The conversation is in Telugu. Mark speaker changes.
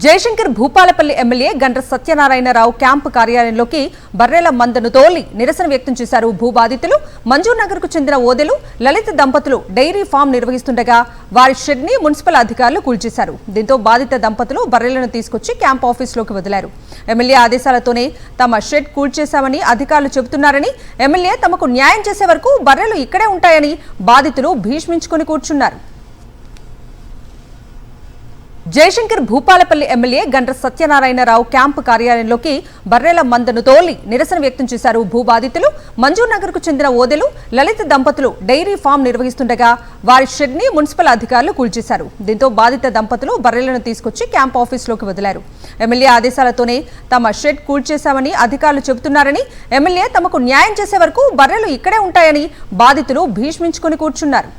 Speaker 1: జయశంకర్ భూపాలపల్లి ఎమ్మెల్యే గండ్ర సత్యనారాయణరావు క్యాంపు కార్యాలయంలోకి బర్రెల మందను తోలి నిరసన వ్యక్తం చేశారు భూబాధితులు. మంజూర్ నగర్ కు చెందిన ఓదెలు లలిత దంపతులు డైరీ ఫామ్ నిర్వహిస్తుండగా వారి షెడ్ ని మున్సిపల్ అధికారులు కూల్చేశారు. దీంతో బాధిత దంపతులు బర్రెలను తీసుకొచ్చి క్యాంప్ ఆఫీసులోకి వదిలారు. ఎమ్మెల్యే ఆదేశాలతోనే తమ షెడ్ కూల్చేశామని అధికారులు చెబుతున్నారని, ఎమ్మెల్యే తమకు న్యాయం చేసే వరకు బర్రెలు ఇక్కడే ఉంటాయని బాధితులు భీష్మించుకుని కూర్చున్నారు. జయశంకర్ భూపాలపల్లి ఎమ్మెల్యే గండ్ర సత్యనారాయణరావు క్యాంపు కార్యాలయంలోకి బర్రెల మందను తోలి నిరసన వ్యక్తం చేశారు భూబాధితులు. మంజూర్ నగర్ కు చెందిన ఓదెలు లలిత దంపతులు డైరీ ఫామ్ నిర్వహిస్తుండగా వారి షెడ్ ని మున్సిపల్ అధికారులు కూల్చేశారు. దీంతో బాధిత దంపతులు బర్రెలను తీసుకొచ్చి క్యాంప్ ఆఫీసులోకి వదిలారు. ఎమ్మెల్యే ఆదేశాలతోనే తమ షెడ్ కూల్చేశామని అధికారులు చెబుతున్నారని, ఎమ్మెల్యే తమకు న్యాయం చేసే వరకు బర్రెలు ఇక్కడే ఉంటాయని బాధితులు భీష్మించుకుని కూర్చున్నారు.